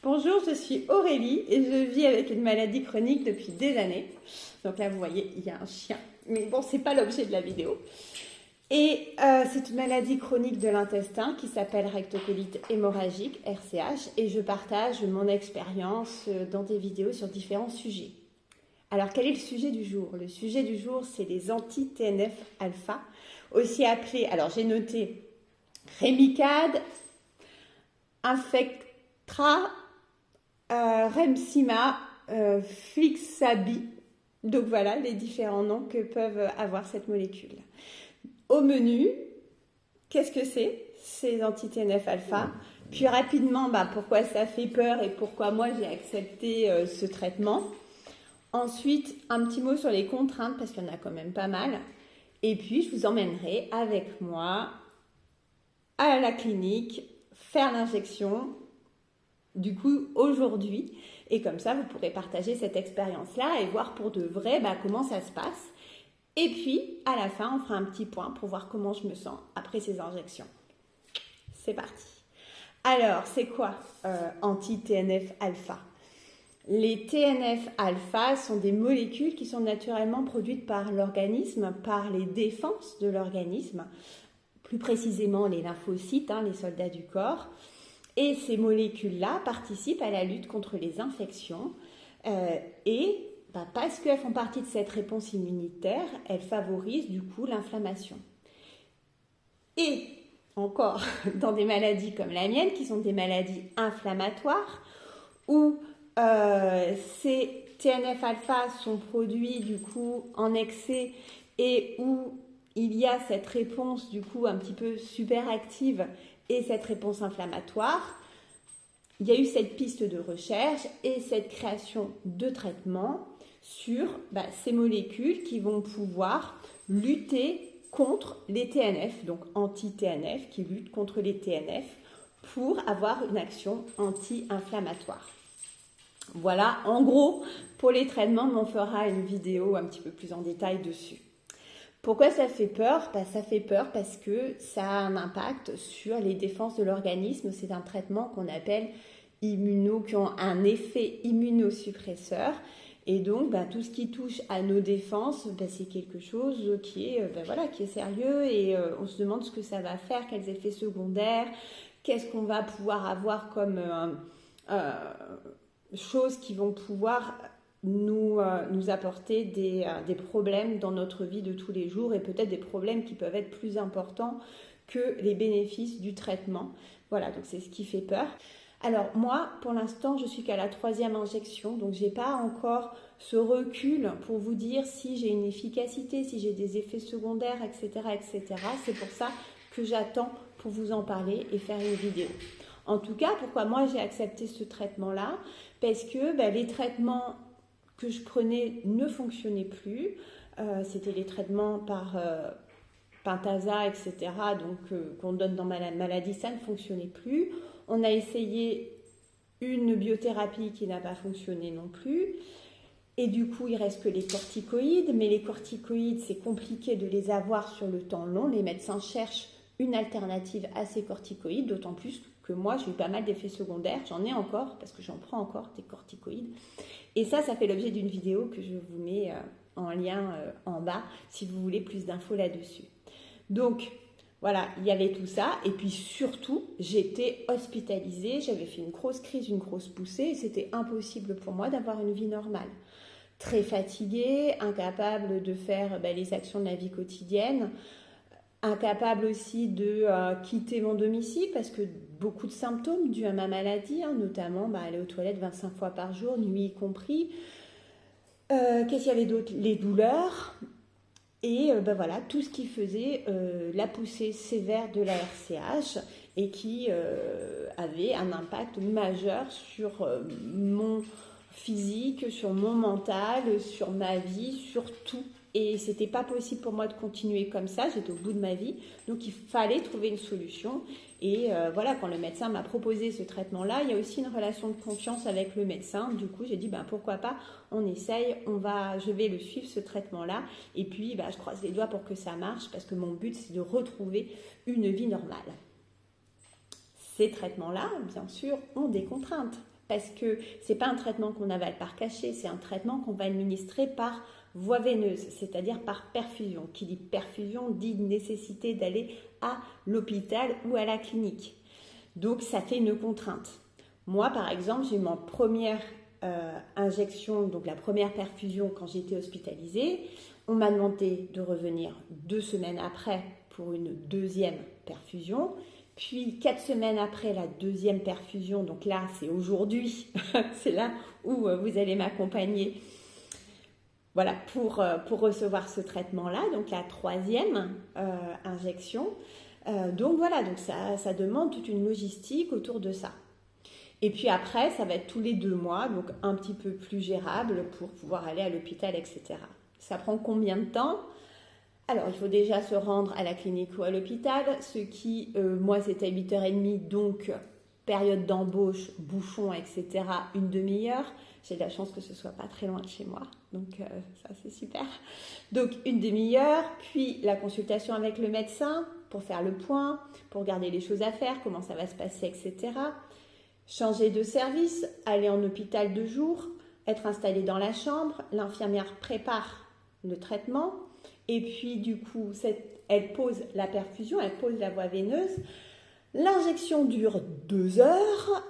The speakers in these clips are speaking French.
Bonjour, je suis Aurélie et je vis avec une maladie chronique depuis des années. Donc là, vous voyez, il y a un chien. Mais bon, c'est pas l'objet de la vidéo. Et c'est une maladie chronique de l'intestin qui s'appelle rectocolite hémorragique, RCH. Et je partage mon expérience dans des vidéos sur différents sujets. Alors, quel est le sujet du jour? Le sujet du jour, c'est les anti-TNF-alpha, aussi appelés, alors j'ai noté Remicade, Infectra, Remsima, Flixabi. Donc voilà les différents noms que peuvent avoir cette molécule. Au menu, qu'est-ce que c'est ces anti-TNF-alpha? Puis rapidement, pourquoi ça fait peur et pourquoi moi j'ai accepté ce traitement. Ensuite, un petit mot sur les contraintes parce qu'il y en a quand même pas mal. Et puis, je vous emmènerai avec moi à la clinique faire l'injection du coup aujourd'hui. Et comme ça, vous pourrez partager cette expérience-là et voir pour de vrai comment ça se passe. Et puis, à la fin, on fera un petit point pour voir comment je me sens après ces injections. C'est parti. Alors, c'est quoi anti-TNF-alpha? Les TNF-alpha sont des molécules qui sont naturellement produites par l'organisme, par les défenses de l'organisme, plus précisément les lymphocytes, les soldats du corps. Et ces molécules-là participent à la lutte contre les infections et parce qu'elles font partie de cette réponse immunitaire, elles favorisent du coup l'inflammation. Et encore, dans des maladies comme la mienne, qui sont des maladies inflammatoires, où ces TNF-alpha sont produits du coup en excès et où il y a cette réponse du coup un petit peu super active et cette réponse inflammatoire, il y a eu cette piste de recherche et cette création de traitements sur ces molécules qui vont pouvoir lutter contre les TNF, donc anti-TNF, qui luttent contre les TNF pour avoir une action anti-inflammatoire. Voilà, en gros, pour les traitements, on fera une vidéo un petit peu plus en détail dessus. Pourquoi ça fait peur? Ça fait peur parce que ça a un impact sur les défenses de l'organisme. C'est un traitement qu'on appelle qui ont un effet immunosuppresseur. Et donc, tout ce qui touche à nos défenses, c'est quelque chose qui est sérieux et on se demande ce que ça va faire, quels effets secondaires, qu'est-ce qu'on va pouvoir avoir comme choses qui vont pouvoir nous apporter des problèmes dans notre vie de tous les jours et peut-être des problèmes qui peuvent être plus importants que les bénéfices du traitement. Voilà, donc c'est ce qui fait peur. Alors moi, pour l'instant, je suis qu'à la 3e injection, donc je n'ai pas encore ce recul pour vous dire si j'ai une efficacité, si j'ai des effets secondaires, etc., etc. C'est pour ça que j'attends pour vous en parler et faire une vidéo. En tout cas, pourquoi moi j'ai accepté ce traitement-là? Parce que les traitements que je prenais ne fonctionnaient plus. C'était les traitements par Pentasa, etc., qu'on donne dans ma maladie, ça ne fonctionnait plus. On a essayé une biothérapie qui n'a pas fonctionné non plus. Et du coup, il reste que les corticoïdes. Mais les corticoïdes, c'est compliqué de les avoir sur le temps long. Les médecins cherchent une alternative à ces corticoïdes, d'autant plus que moi, j'ai eu pas mal d'effets secondaires. J'en ai encore, parce que j'en prends encore des corticoïdes. Et ça fait l'objet d'une vidéo que je vous mets en lien en bas, si vous voulez plus d'infos là-dessus. Donc, voilà, il y avait tout ça. Et puis surtout, j'étais hospitalisée. J'avais fait une grosse crise, une grosse poussée. Et c'était impossible pour moi d'avoir une vie normale. Très fatiguée, incapable de faire les actions de la vie quotidienne. Incapable aussi de quitter mon domicile parce que beaucoup de symptômes dus à ma maladie, notamment aller aux toilettes 25 fois par jour, nuit y compris. Qu'est-ce qu'il y avait d'autre? Les douleurs. Et voilà, tout ce qui faisait la poussée sévère de la RCH et qui avait un impact majeur sur mon physique, sur mon mental, sur ma vie, sur tout. Et c'était pas possible pour moi de continuer comme ça, j'étais au bout de ma vie. Donc il fallait trouver une solution. Et voilà, quand le médecin m'a proposé ce traitement-là, il y a aussi une relation de confiance avec le médecin. Du coup, j'ai dit, pourquoi pas, on essaye, je vais le suivre, ce traitement-là. Et puis, je croise les doigts pour que ça marche, parce que mon but, c'est de retrouver une vie normale. Ces traitements-là, bien sûr, ont des contraintes. parce que ce n'est pas un traitement qu'on avale par cachet, c'est un traitement qu'on va administrer par voie veineuse, c'est-à-dire par perfusion. Qui dit perfusion dit nécessité d'aller à l'hôpital ou à la clinique. Donc ça fait une contrainte. Moi par exemple, j'ai eu ma première injection, donc la première perfusion quand j'étais hospitalisée. On m'a demandé de revenir 2 semaines après pour une deuxième perfusion. Puis 4 semaines après la deuxième perfusion, donc là c'est aujourd'hui, c'est là où vous allez m'accompagner, voilà, pour recevoir ce traitement-là, donc la troisième injection. Donc voilà, donc ça demande toute une logistique autour de ça. Et puis après, ça va être tous les 2 mois, donc un petit peu plus gérable pour pouvoir aller à l'hôpital, etc. Ça prend combien de temps ? Alors, il faut déjà se rendre à la clinique ou à l'hôpital, ce qui, moi, c'était à 8h30, donc période d'embauche, bouchon, etc., une demi-heure. J'ai de la chance que ce ne soit pas très loin de chez moi, donc ça, c'est super. Donc, une demi-heure, puis la consultation avec le médecin pour faire le point, pour regarder les choses à faire, comment ça va se passer, etc. Changer de service, aller en hôpital de jour, être installé dans la chambre, l'infirmière prépare le traitement, et puis du coup, elle pose la perfusion, elle pose la voie veineuse. L'injection dure 2 heures,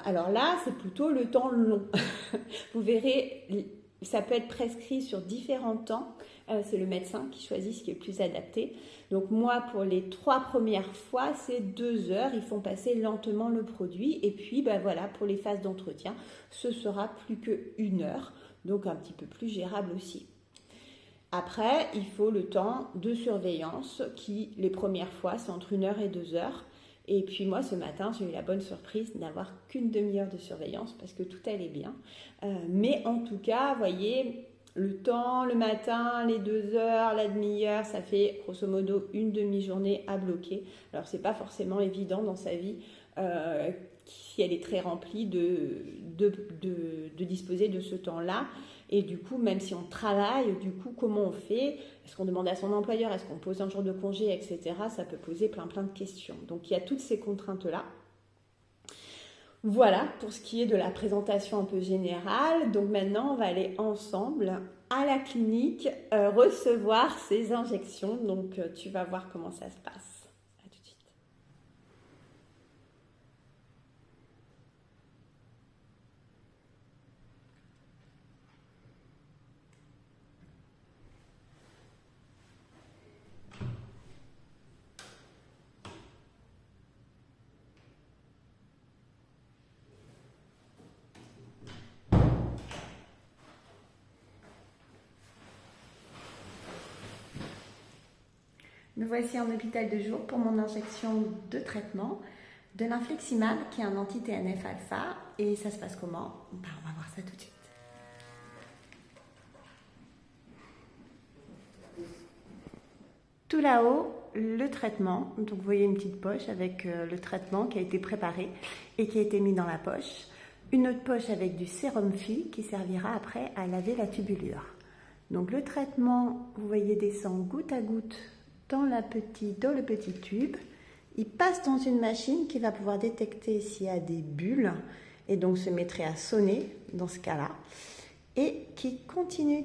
alors là, c'est plutôt le temps long. Vous verrez, ça peut être prescrit sur différents temps, c'est le médecin qui choisit ce qui est le plus adapté. Donc moi, pour les 3 premières fois, c'est 2 heures, ils font passer lentement le produit. Et puis, voilà, pour les phases d'entretien, ce sera plus que 1 heure, donc un petit peu plus gérable aussi. Après, il faut le temps de surveillance qui, les premières fois, c'est entre 1 heure et 2 heures. Et puis moi, ce matin, j'ai eu la bonne surprise d'avoir qu'une demi-heure de surveillance parce que tout allait bien. Mais en tout cas, vous voyez, le temps, le matin, les 2 heures, la demi-heure, ça fait grosso modo une demi-journée à bloquer. Alors, c'est pas forcément évident dans sa vie, si elle est très remplie, de disposer de ce temps-là. Et du coup, même si on travaille, du coup, comment on fait ? Est-ce qu'on demande à son employeur ? Est-ce qu'on pose un jour de congé, etc. Ça peut poser plein de questions. Donc, il y a toutes ces contraintes-là. Voilà pour ce qui est de la présentation un peu générale. Donc maintenant, on va aller ensemble à la clinique recevoir ces injections. Donc, tu vas voir comment ça se passe. À tout de suite. Me voici en hôpital de jour pour mon injection de traitement de l'infliximab, qui est un anti-TNF-alpha. Et ça se passe comment ? On va voir ça tout de suite. Tout là-haut, le traitement. Donc vous voyez une petite poche avec le traitement qui a été préparé et qui a été mis dans la poche. Une autre poche avec du sérum Phi qui servira après à laver la tubulure. Donc le traitement, vous voyez, descend goutte à goutte dans le petit tube. Il passe dans une machine qui va pouvoir détecter s'il y a des bulles et donc se mettrait à sonner dans ce cas-là. Et qui continue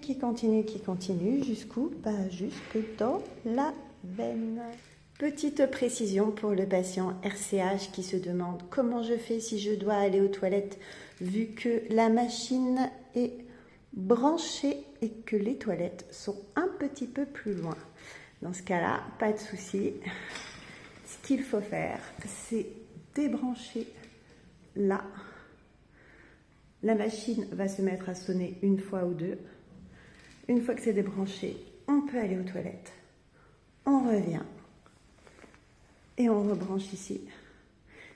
jusqu'où ? Jusque dans la veine. Petite précision pour le patient RCH qui se demande comment je fais si je dois aller aux toilettes vu que la machine est branchée et que les toilettes sont un petit peu plus loin. Dans ce cas-là, pas de souci. Ce qu'il faut faire, c'est débrancher là. La machine va se mettre à sonner 1 fois ou 2. Une fois que c'est débranché, on peut aller aux toilettes. On revient et on rebranche ici.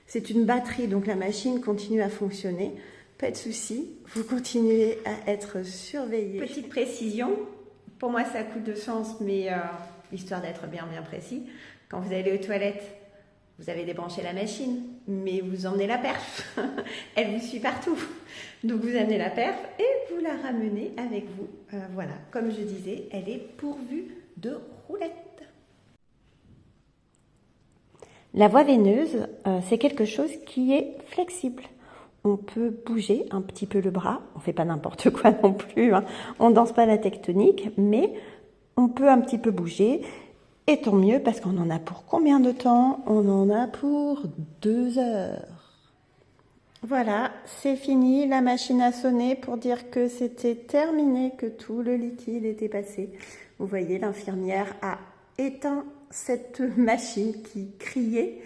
C'est une batterie, donc la machine continue à fonctionner. Pas de souci, vous continuez à être surveillé. Petite précision, pour moi ça a coup de sens, mais histoire d'être bien précis, quand vous allez aux toilettes, vous avez débranché la machine, mais vous emmenez la perf. Elle vous suit partout. Donc vous amenez la perf et vous la ramenez avec vous. Voilà, comme je disais, elle est pourvue de roulettes. La voie veineuse, c'est quelque chose qui est flexible. on peut bouger un petit peu le bras. On ne fait pas n'importe quoi non plus, hein. On ne danse pas la tectonique, mais on peut un petit peu bouger. Et tant mieux, parce qu'on en a pour combien de temps? On en a pour 2 heures. Voilà, c'est fini. La machine a sonné pour dire que c'était terminé, que tout le liquide était passé. Vous voyez, l'infirmière a éteint cette machine qui criait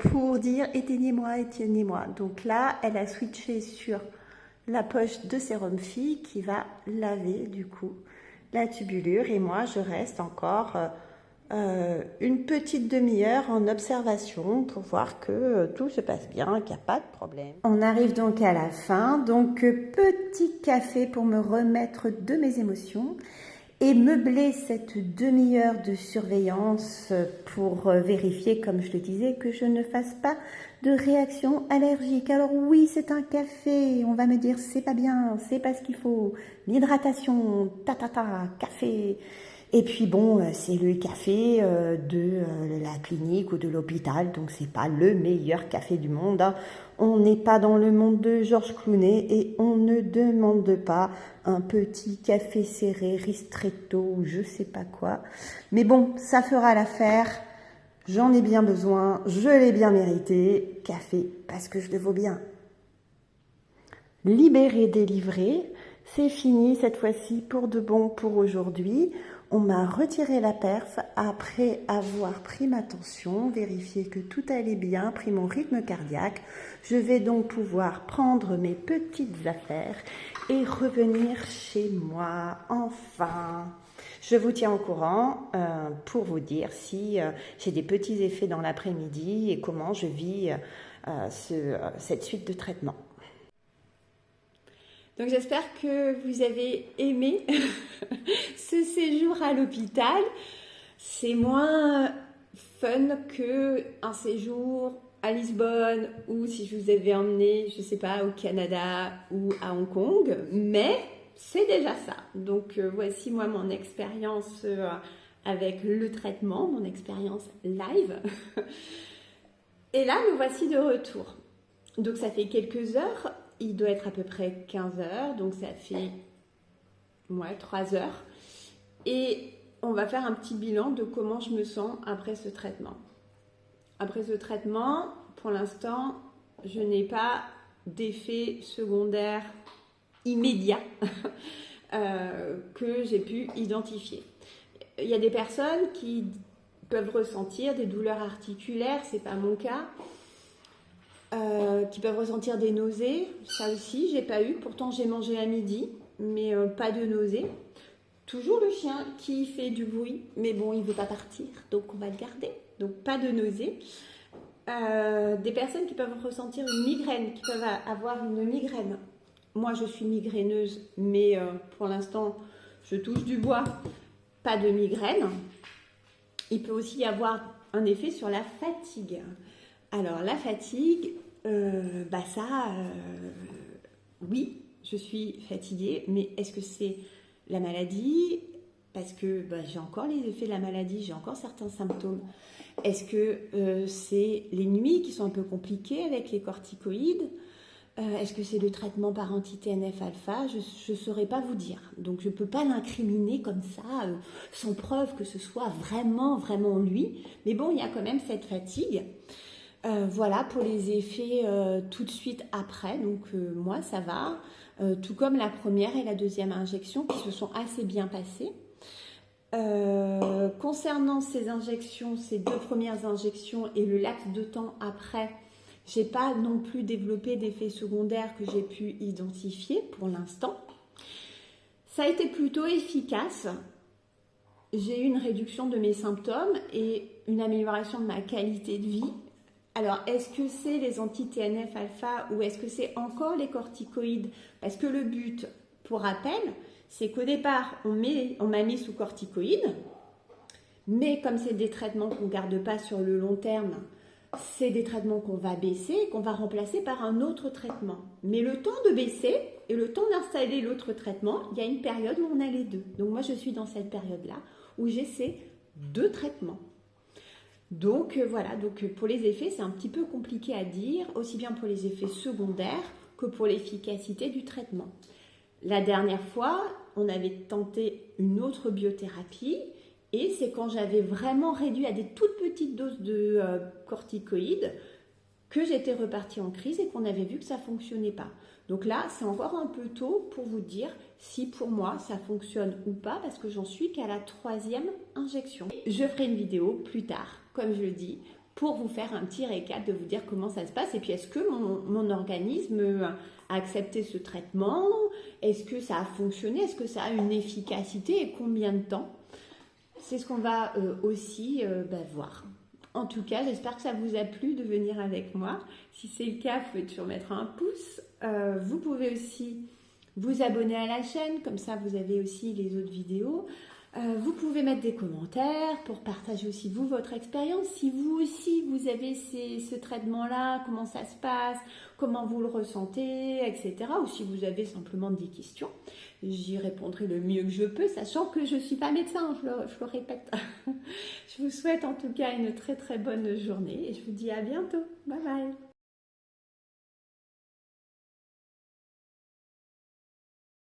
pour dire « éteignez-moi, éteignez-moi ». Donc là, elle a switché sur la poche de sérum fille qui va laver du coup la tubulure. Et moi, je reste encore une petite demi-heure en observation pour voir que tout se passe bien, qu'il n'y a pas de problème. On arrive donc à la fin. Donc, petit café pour me remettre de mes émotions. Et meubler cette demi-heure de surveillance pour vérifier, comme je le disais, que je ne fasse pas de réaction allergique. Alors oui, c'est un café, on va me dire c'est pas bien, c'est pas ce qu'il faut, l'hydratation, café. Et puis bon, c'est le café de la clinique ou de l'hôpital, donc c'est pas le meilleur café du monde, hein. On n'est pas dans le monde de Georges Clooney et on ne demande pas un petit café serré, ristretto ou je sais pas quoi. Mais bon, ça fera l'affaire. J'en ai bien besoin, je l'ai bien mérité. Café, parce que je le vaux bien. Libéré, délivré, c'est fini cette fois-ci pour de bon pour aujourd'hui. On m'a retiré la perf après avoir pris ma tension, vérifié que tout allait bien, pris mon rythme cardiaque. Je vais donc pouvoir prendre mes petites affaires et revenir chez moi, enfin. Je vous tiens au courant pour vous dire si j'ai des petits effets dans l'après-midi et comment je vis cette suite de traitement. Donc j'espère que vous avez aimé ce séjour à l'hôpital. C'est moins fun qu'un séjour à Lisbonne ou si je vous avais emmené, je ne sais pas, au Canada ou à Hong Kong, mais c'est déjà ça. Donc voici moi mon expérience avec le traitement, mon expérience live. Et là, me voici de retour. Donc ça fait quelques heures. Il doit être à peu près 15 heures, donc ça fait 3 heures. Et on va faire un petit bilan de comment je me sens après ce traitement. Après ce traitement, pour l'instant, je n'ai pas d'effet secondaire immédiat que j'ai pu identifier. Il y a des personnes qui peuvent ressentir des douleurs articulaires, c'est pas mon cas. Qui peuvent ressentir des nausées, ça aussi j'ai pas eu, pourtant j'ai mangé à midi, mais pas de nausées. Toujours le chien qui fait du bruit, mais bon il veut pas partir, donc on va le garder, donc pas de nausées. Des personnes qui peuvent ressentir une migraine, qui peuvent avoir une migraine. Moi je suis migraineuse, mais pour l'instant je touche du bois, pas de migraine. Il peut aussi y avoir un effet sur la fatigue. Alors la fatigue, oui, je suis fatiguée, mais est-ce que c'est la maladie? Parce que j'ai encore les effets de la maladie, j'ai encore certains symptômes. Est-ce que c'est les nuits qui sont un peu compliquées avec les corticoïdes? Est-ce que c'est le traitement par anti-TNF-alpha? Je ne saurais pas vous dire. Donc je ne peux pas l'incriminer comme ça, sans preuve que ce soit vraiment, vraiment lui. Mais bon, il y a quand même cette fatigue. Voilà pour les effets tout de suite après, donc moi ça va, tout comme la première et la deuxième injection qui se sont assez bien passées. Concernant ces injections, ces 2 premières injections et le laps de temps après, j'ai pas non plus développé d'effets secondaires que j'ai pu identifier pour l'instant. Ça a été plutôt efficace. J'ai eu une réduction de mes symptômes et une amélioration de ma qualité de vie. Alors, est-ce que c'est les anti-TNF-alpha ou est-ce que c'est encore les corticoïdes? Parce que le but, pour rappel, c'est qu'au départ, on m'a mis sous corticoïdes, mais comme c'est des traitements qu'on ne garde pas sur le long terme, c'est des traitements qu'on va baisser et qu'on va remplacer par un autre traitement. Mais le temps de baisser et le temps d'installer l'autre traitement, il y a une période où on a les deux. Donc moi, je suis dans cette période-là où j'ai ces 2 traitements. Donc voilà, donc pour les effets, c'est un petit peu compliqué à dire, aussi bien pour les effets secondaires que pour l'efficacité du traitement. La dernière fois, on avait tenté une autre biothérapie et c'est quand j'avais vraiment réduit à des toutes petites doses de corticoïdes que j'étais repartie en crise et qu'on avait vu que ça ne fonctionnait pas. Donc là, c'est encore un peu tôt pour vous dire si pour moi ça fonctionne ou pas parce que j'en suis qu'à la 3e injection. Je ferai une vidéo plus tard, comme je le dis, pour vous faire un petit récap, de vous dire comment ça se passe et puis est-ce que mon organisme a accepté ce traitement, est-ce que ça a fonctionné, est-ce que ça a une efficacité et combien de temps. C'est ce qu'on va aussi voir. En tout cas, j'espère que ça vous a plu de venir avec moi. Si c'est le cas, vous pouvez toujours mettre un pouce. Vous pouvez aussi vous abonner à la chaîne, comme ça vous avez aussi les autres vidéos. Vous pouvez mettre des commentaires pour partager aussi vous votre expérience. Si vous aussi vous avez ce traitement-là, comment ça se passe, comment vous le ressentez, etc. Ou si vous avez simplement des questions, j'y répondrai le mieux que je peux, sachant que je ne suis pas médecin, je le répète. Je vous souhaite en tout cas une très très bonne journée et je vous dis à bientôt. Bye bye.